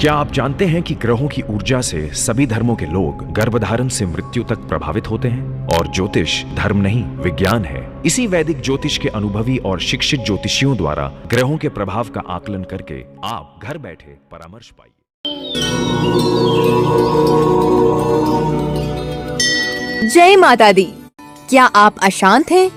क्या आप जानते हैं कि ग्रहों की ऊर्जा से सभी धर्मों के लोग गर्भधारण से मृत्यु तक प्रभावित होते हैं? और ज्योतिष धर्म नहीं, विज्ञान है। इसी वैदिक ज्योतिष के अनुभवी और शिक्षित ज्योतिषियों द्वारा ग्रहों के प्रभाव का आकलन करके आप घर बैठे परामर्श पाइए। जय माता दी। क्या आप अशांत हैं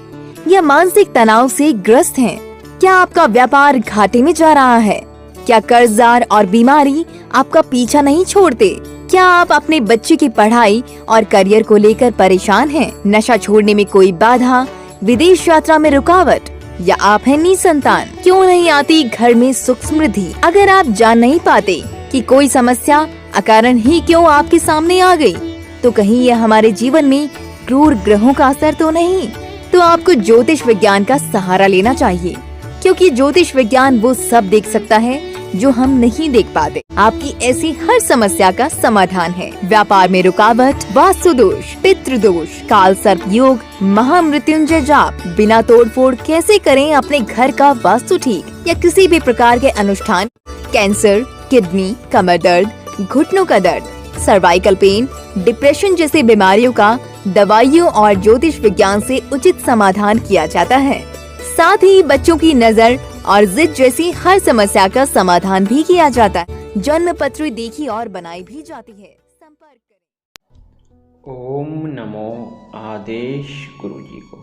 या मानसिक तनाव से ग्रस्त हैं? क्या आपका व्यापार घाटे में जा रहा है? क्या कर्जदार और बीमारी आपका पीछा नहीं छोड़ते? क्या आप अपने बच्चे की पढ़ाई और करियर को लेकर परेशान हैं? नशा छोड़ने में कोई बाधा, विदेश यात्रा में रुकावट, या आप हैं निसंतान? क्यों नहीं आती घर में सुख समृद्धि? अगर आप जान नहीं पाते कि कोई समस्या अकारण ही क्यों आपके सामने आ गई, तो कहीं यह हमारे जीवन में क्रूर ग्रहों का असर तो नहीं? तो आपको ज्योतिष विज्ञान का सहारा लेना चाहिए, क्योंकि ज्योतिष विज्ञान वो सब देख सकता है जो हम नहीं देख पाते। आपकी ऐसी हर समस्या का समाधान है। व्यापार में रुकावट, वास्तु दोष, पितृ दोष, काल सर्प योग, महामृत्युंजय जाप, बिना तोड़फोड़ कैसे करें अपने घर का वास्तु ठीक, या किसी भी प्रकार के अनुष्ठान, कैंसर, किडनी, कमर दर्द, घुटनों का दर्द, सर्वाइकल पेन, डिप्रेशन जैसी बीमारियों का दवाइयों और ज्योतिष विज्ञान से उचित समाधान किया जाता है। साथ ही बच्चों की नजर और जिद जैसी हर समस्या का समाधान भी किया जाता है। जन्म पत्री देखी और बनाई भी जाती है। संपर्क करें। ओम नमो आदेश गुरु जी को।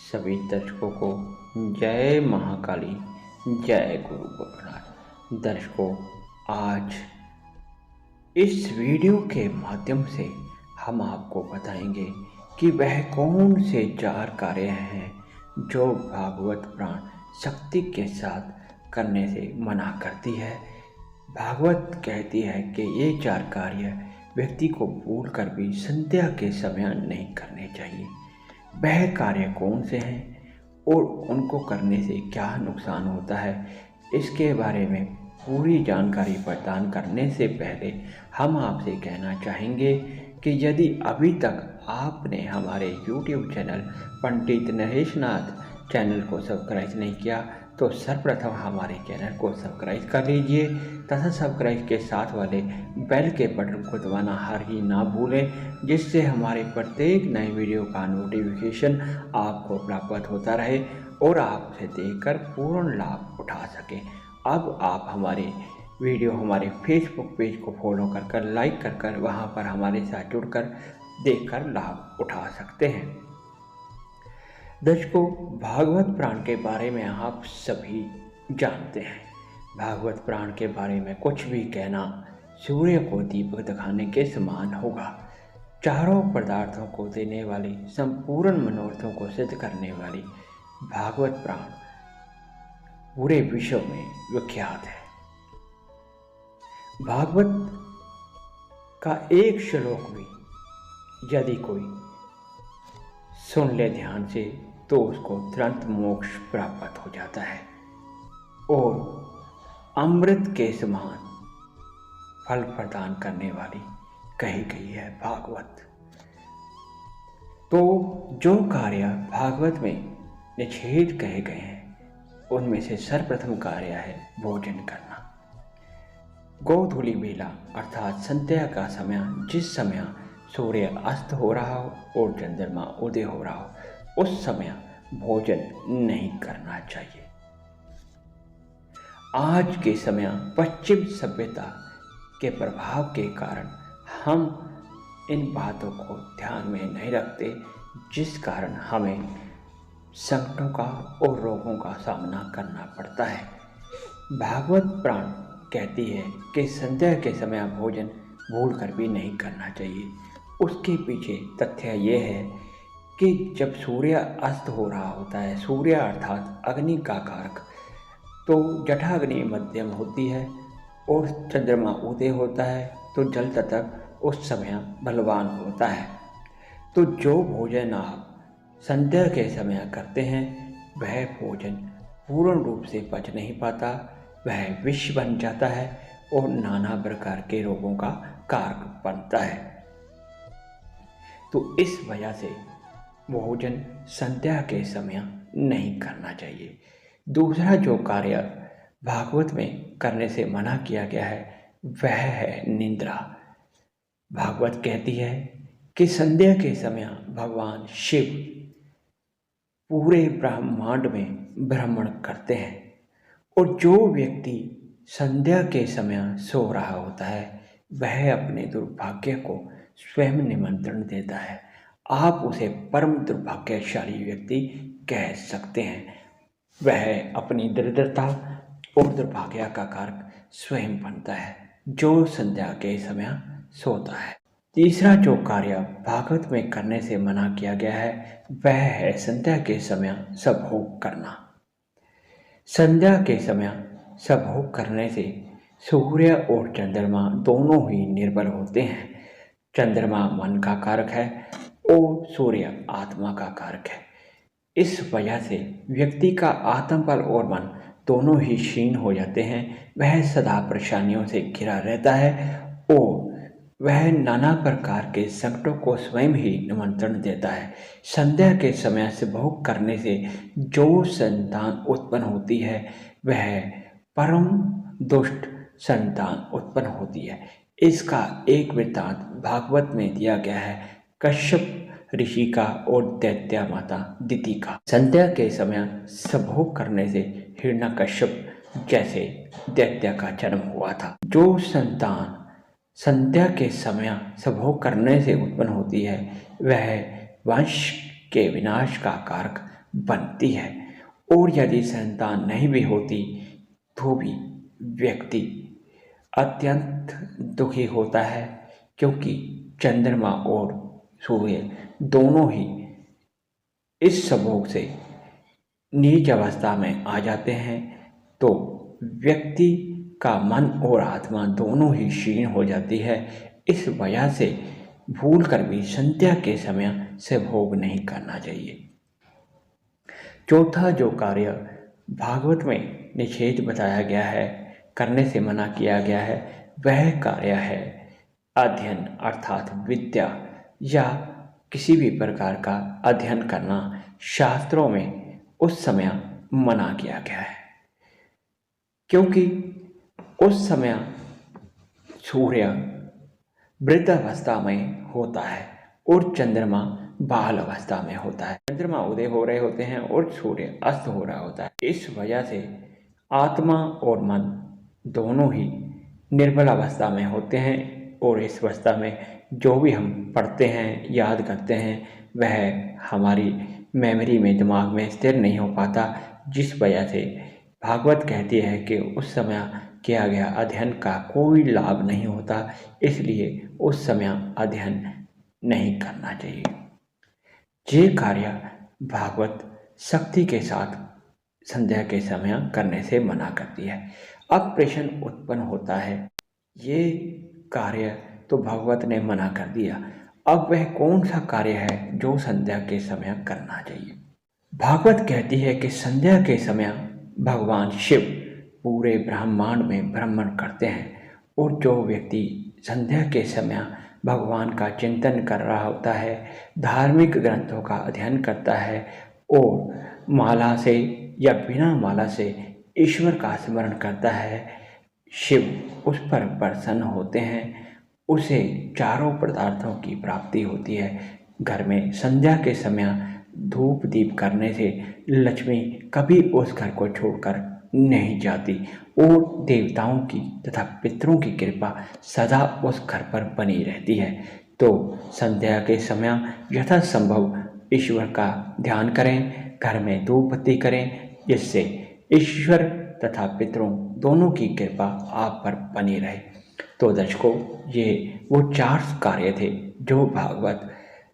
सभी दर्शकों को जय महाकाली, जय गुरु गोरखनाथ। दर्शकों, आज इस वीडियो के माध्यम से हम आपको बताएंगे कि वह कौन से 4 कार्य हैं जो भागवत पुराण शक्ति के साथ करने से मना करती है। भागवत कहती है कि ये 4 कार्य व्यक्ति को भूल कर भी संध्या के समय नहीं करने चाहिए। वह कार्य कौन से हैं और उनको करने से क्या नुकसान होता है, इसके बारे में पूरी जानकारी प्रदान करने से पहले हम आपसे कहना चाहेंगे कि यदि अभी तक आपने हमारे YouTube चैनल पंडित नरेश नाथ चैनल को सब्सक्राइब नहीं किया तो सर्वप्रथम हमारे चैनल को सब्सक्राइब कर लीजिए तथा सब्सक्राइब के साथ वाले बेल के बटन को दबाना हर ही ना भूलें, जिससे हमारे प्रत्येक नए वीडियो का नोटिफिकेशन आपको प्राप्त होता रहे और आप उसे देखकर पूर्ण लाभ उठा सकें। अब आप हमारे वीडियो हमारे फेसबुक पेज को फॉलो कर लाइक कर वहां पर हमारे साथ जुड़कर देखकर लाभ उठा सकते हैं। दर्शकों, भागवत पुराण के बारे में आप सभी जानते हैं। भागवत पुराण के बारे में कुछ भी कहना सूर्य को दीपक दिखाने के समान होगा। चारों पदार्थों को देने वाली, संपूर्ण मनोरथों को सिद्ध करने वाली भागवत पुराण पूरे विश्व में विख्यात है। भागवत का एक श्लोक भी यदि कोई सुन ले ध्यान से तो उसको तुरंत मोक्ष प्राप्त हो जाता है और अमृत के समान फल प्रदान करने वाली कही गई है भागवत। तो जो कार्य भागवत में निषेध कहे गए हैं उनमें से सर्वप्रथम कार्य है भोजन करना। गोधूली बेला अर्थात संध्या का समय, जिस समय सूर्य अस्त हो रहा हो और चंद्रमा उदय हो रहा हो, उस समय भोजन नहीं करना चाहिए। आज के समय पश्चिम सभ्यता के प्रभाव के कारण हम इन बातों को ध्यान में नहीं रखते, जिस कारण हमें संकटों का और रोगों का सामना करना पड़ता है। भागवत पुराण कहती है कि संध्या के समय भोजन भूल कर भी नहीं करना चाहिए। उसके पीछे तथ्य ये है कि जब सूर्य अस्त हो रहा होता है, सूर्य अर्थात अग्नि का कारक, तो जठाग्नि मध्यम होती है और चंद्रमा उदय होता है तो जल तत्व उस समय बलवान होता है। तो जो भोजन आप संध्या के समय करते हैं वह भोजन पूर्ण रूप से पच नहीं पाता, वह विष बन जाता है और नाना प्रकार के रोगों का कारक बनता है। तो इस वजह से भोजन संध्या के समय नहीं करना चाहिए। दूसरा जो कार्य भागवत में करने से मना किया गया है वह है निद्रा। भागवत कहती है कि संध्या के समय भगवान शिव पूरे ब्रह्मांड में भ्रमण करते हैं और जो व्यक्ति संध्या के समय सो रहा होता है वह अपने दुर्भाग्य को स्वयं निमंत्रण देता है। आप उसे परम दुर्भाग्यशाली व्यक्ति कह सकते हैं। वह अपनी दरिद्रता और दुर्भाग्य का कारक स्वयं बनता है जो संध्या के समय सोता है। तीसरा जो कार्य भागवत में करने से मना किया गया है वह है संध्या के समय सभोग करना। संध्या के समय सभोग करने से सूर्य और चंद्रमा दोनों ही निर्बल होते हैं। चंद्रमा मन का कारक है और सूर्य आत्मा का कारक है। इस वजह से व्यक्ति का आत्मबल और मन दोनों ही क्षीण हो जाते हैं। वह सदा परेशानियों से घिरा रहता है और वह नाना प्रकार के संकटों को स्वयं ही निमंत्रण देता है। संध्या के समय से भोग करने से जो संतान उत्पन्न होती है वह परम दुष्ट संतान उत्पन्न होती है। इसका एक वृत्तांत भागवत में दिया गया है कश्यप ऋषि का और दैत्या माता दिति का। संध्या के समय सभोग करने से हिरण्यकश्यप जैसे दैत्य का जन्म हुआ था। जो संतान संध्या के समय सभोग करने से उत्पन्न होती है वह वंश के विनाश का कारक बनती है और यदि संतान नहीं भी होती तो भी व्यक्ति अत्यंत दुखी होता है क्योंकि चंद्रमा और सूर्य दोनों ही इस सभोग से नीच अवस्था में आ जाते हैं तो व्यक्ति का मन और आत्मा दोनों ही क्षीण हो जाती है। इस वजह से भूल कर भी संध्या के समय से भोग नहीं करना चाहिए। चौथा जो कार्य भागवत में निषेध बताया गया है, करने से मना किया गया है, वह कार्य है अध्ययन अर्थात विद्या या किसी भी प्रकार का अध्ययन करना शास्त्रों में उस समय मना किया गया है क्योंकि उस समय सूर्य वृद्धावस्था में होता है और चंद्रमा बाल अवस्था में होता है। चंद्रमा उदय हो रहे होते हैं और सूर्य अस्त हो रहा होता है। इस वजह से आत्मा और मन दोनों ही निर्बल अवस्था में होते हैं और इस अवस्था में जो भी हम पढ़ते हैं याद करते हैं वह हमारी मेमोरी में दिमाग में स्थिर नहीं हो पाता, जिस वजह से भागवत कहती है कि उस समय किया गया अध्ययन का कोई लाभ नहीं होता, इसलिए उस समय अध्ययन नहीं करना चाहिए। ये कार्य भागवत शक्ति के साथ संध्या के समय करने से मना करती है। अब प्रश्न उत्पन्न होता है ये कार्य तो भागवत ने मना कर दिया, अब वह कौन सा कार्य है जो संध्या के समय करना चाहिए। भागवत कहती है कि संध्या के समय भगवान शिव पूरे ब्रह्मांड में भ्रमण करते हैं और जो व्यक्ति संध्या के समय भगवान का चिंतन कर रहा होता है, धार्मिक ग्रंथों का अध्ययन करता है और माला से या बिना माला से ईश्वर का स्मरण करता है, शिव उस पर प्रसन्न होते हैं, उसे चारों पदार्थों की प्राप्ति होती है। घर में संध्या के समय धूप दीप करने से लक्ष्मी कभी उस घर को छोड़कर नहीं जाती और देवताओं की तथा पितरों की कृपा सदा उस घर पर बनी रहती है। तो संध्या के समय यथासंभव ईश्वर का ध्यान करें, घर में धूप बत्ती करें, जिससे ईश्वर तथा पितरों दोनों की कृपा आप पर बनी रहे। तो दर्शकों, ये वो 4 कार्य थे जो भागवत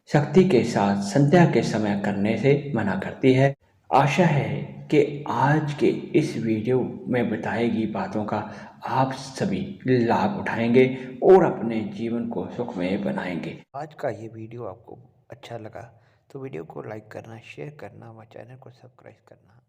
शक्ति के साथ संध्या के समय करने से मना करती है। आशा है कि आज के इस वीडियो में बताई गई बातों का आप सभी लाभ उठाएंगे और अपने जीवन को सुखमय बनाएंगे। आज का ये वीडियो आपको अच्छा लगा तो वीडियो को लाइक करना, शेयर करना व चैनल को सब्सक्राइब करना